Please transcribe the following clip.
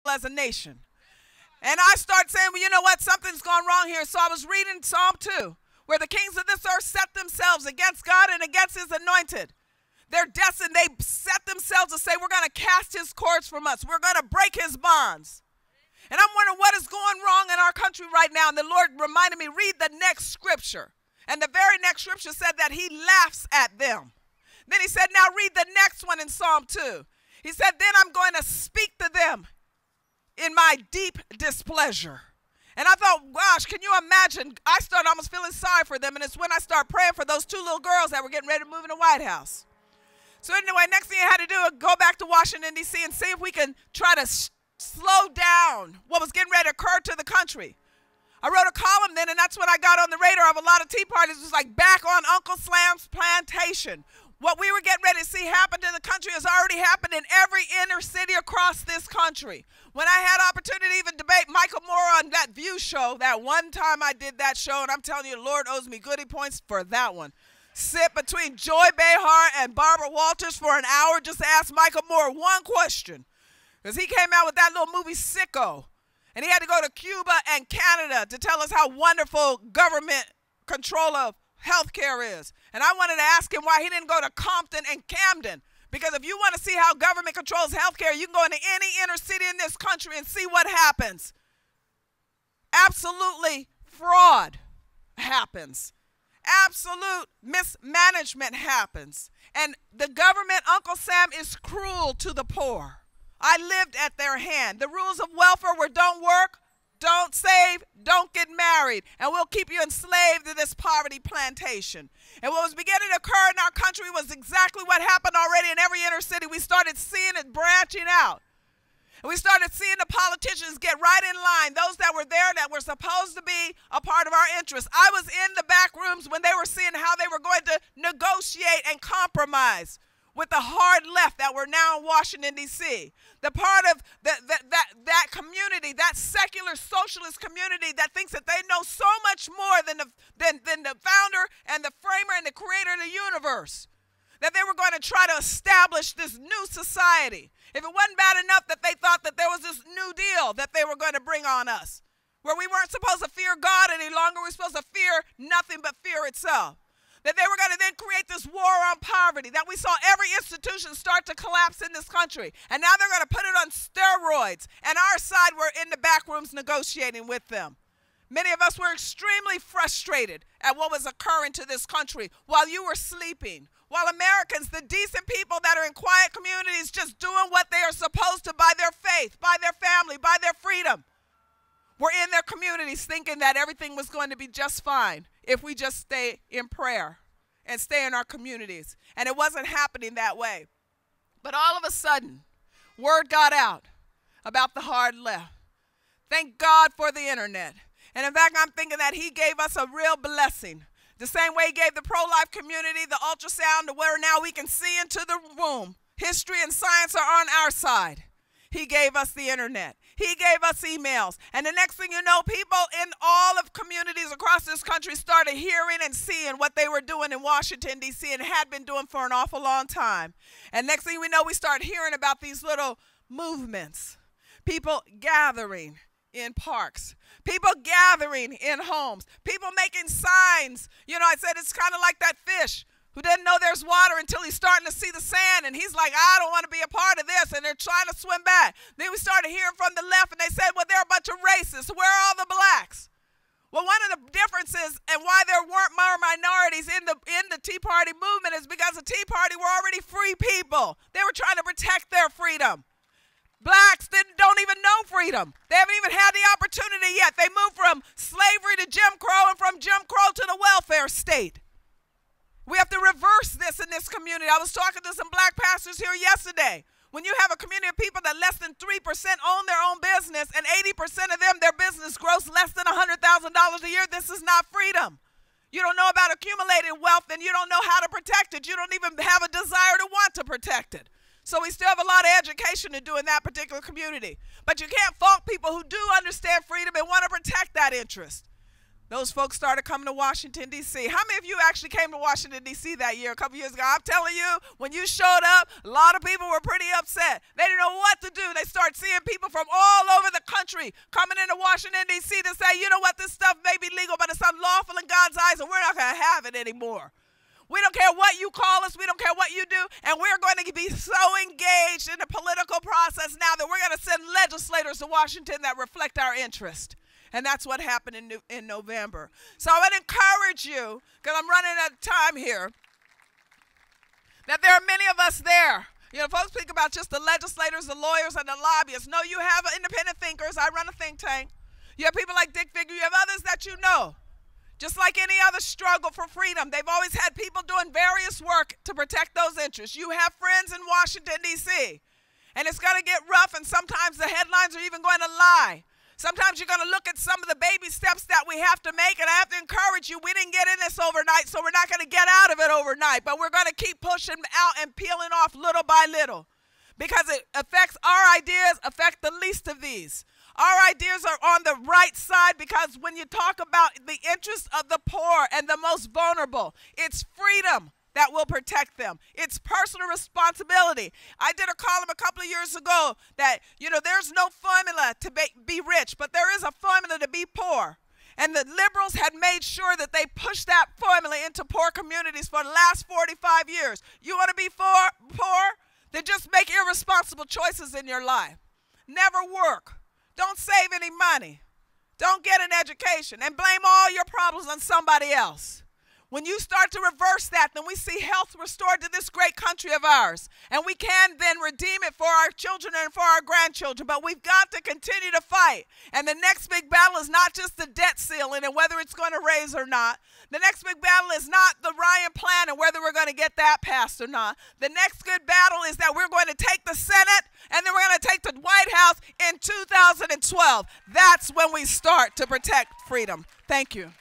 as a nation. And I started saying, well, you know what? Something's gone wrong here. So I was reading Psalm 2, where the kings of this earth set themselves against God and against his anointed. They're destined. They set themselves to say, we're going to cast his cords from us. We're going to break his bonds. And I'm wondering what is going wrong in our country right now. And the Lord reminded me, read the next scripture. And the very next scripture said that he laughs at them. Then he said, now read the next one in Psalm 2. He said, then I'm going to speak to them in my deep displeasure. And I thought, gosh, can you imagine? I started almost feeling sorry for them. And it's when I started praying for those 2 little girls that were getting ready to move in the White House. So anyway, next thing I had to do was go back to Washington, D.C. and see if we can try to slow down what was getting ready to occur to the country. I wrote a column then, and that's when I got on the radar of a lot of Tea Parties. It was like back on Uncle Sam's plantation. What we were getting ready to see happen to the country has already happened in every inner city across this country. When I had opportunity to even debate Michael Moore on that View show, that one time I did that show, and I'm telling you, the Lord owes me goodie points for that one. Sit between Joy Behar and Barbara Walters for an hour just to ask Michael Moore one question. Because he came out with that little movie Sicko. And he had to go to Cuba and Canada to tell us how wonderful government control of health care is. And I wanted to ask him why he didn't go to Compton and Camden. Because if you want to see how government controls health care, you can go into any inner city in this country and see what happens. Absolutely fraud happens. Absolute mismanagement happens. And the government, Uncle Sam, is cruel to the poor. I lived at their hand. The rules of welfare were don't work, don't save, don't get married, and we'll keep you enslaved to this poverty plantation. And what was beginning to occur in our country was exactly what happened already in every inner city. We started seeing it branching out. And we started seeing the politicians get right in line, those that were there that were supposed to be a part of our interests. I was in the back rooms when they were seeing how they were going to negotiate and compromise with the hard left that were now in Washington, D.C. The part of that community, that secular socialist community that thinks that they know so much more than the founder and the framer and the creator of the universe. That they were going to try to establish this new society. If it wasn't bad enough that they thought that there was this new deal that they were going to bring on us, where we weren't supposed to fear God any longer, we were supposed to fear nothing but fear itself. That they were going to then create this war on poverty, that we saw every institution start to collapse in this country. And now they're going to put it on steroids. And our side, we're in the back rooms negotiating with them. Many of us were extremely frustrated at what was occurring to this country while you were sleeping. While Americans, the decent people that are in quiet communities, just doing what they are supposed to by their faith, by their family, by their freedom, were in their communities thinking that everything was going to be just fine if we just stay in prayer and stay in our communities. And it wasn't happening that way. But all of a sudden, word got out about the hard left. Thank God for the internet. And in fact, I'm thinking that he gave us a real blessing. The same way he gave the pro-life community the ultrasound to where now we can see into the womb. History and science are on our side. He gave us the internet. He gave us emails. And the next thing you know, people in all of communities across this country started hearing and seeing what they were doing in Washington, D.C. and had been doing for an awful long time. And next thing we know, we start hearing about these little movements. People gathering in parks. People gathering in homes. People making signs. You know, I said it's kind of like that fish who didn't know there's water until he's starting to see the sand. And he's like, I don't want to be a part of this. And they're trying to swim back. Then we started hearing from the left, and they said, well, they're a bunch of racists. Where are all the blacks? Well, one of the differences and why there weren't more minorities in the Tea Party movement is because the Tea Party were already free people. They were trying to protect their freedom. Blacks don't even know freedom. They haven't even had the opportunity yet. They moved from slavery to Jim Crow and from Jim Crow to the welfare state. We have to reverse this in this community. I was talking to some black pastors here yesterday. When you have a community of people that less than 3% own their own business and 80% of them, their business grows less than $100,000 a year, this is not freedom. You don't know about accumulated wealth and you don't know how to protect it. You don't even have a desire to want to protect it. So we still have a lot of education to do in that particular community. But you can't fault people who do understand freedom and want to protect that interest. those folks started coming to Washington, D.C. How many of you actually came to Washington, D.C. that year, a couple years ago? I'm telling you, when you showed up, a lot of people were pretty upset. They didn't know what to do. They started seeing people from all over the country coming into Washington, D.C. to say, you know what, this stuff may be legal, but it's unlawful in God's eyes, and we're not going to have it anymore. We don't care what you call us. We don't care what you do. And we're going to be so engaged in the political process now that we're going to send legislators to Washington that reflect our interest. And that's what happened in November. So I would encourage you, because I'm running out of time here, that there are many of us there. You know, folks speak about just the legislators, the lawyers, and the lobbyists. No, you have independent thinkers. I run a think tank. You have people like Dick Figure. You have others that you know. Just like any other struggle for freedom, they've always had people doing various work to protect those interests. You have friends in Washington, D.C., and it's going to get rough, and sometimes the headlines are even going to lie. Sometimes you're going to look at some of the baby steps that we have to make, and I have to encourage you, we didn't get in this overnight, so we're not going to get out of it overnight, but we're going to keep pushing out and peeling off little by little, because it affects our ideas, affect the least of these. Our ideas are on the right side, because when you talk about the interests of the poor and the most vulnerable, it's freedom that will protect them. It's personal responsibility. I did a column a couple of years ago that, you know, there's no formula to be rich, but there is a formula to be poor. And the liberals had made sure that they pushed that formula into poor communities for the last 45 years. You want to be poor? Then just make irresponsible choices in your life. Never work. Don't save any money. Don't get an education, and blame all your problems on somebody else. When you start to reverse that, then we see health restored to this great country of ours. And we can then redeem it for our children and for our grandchildren. But we've got to continue to fight. And the next big battle is not just the debt ceiling and whether it's going to raise or not. The next big battle is not the Ryan plan and whether we're going to get that passed or not. The next good battle is that we're going to take the Senate and then we're going to take the White House in 2012. That's when we start to protect freedom. Thank you.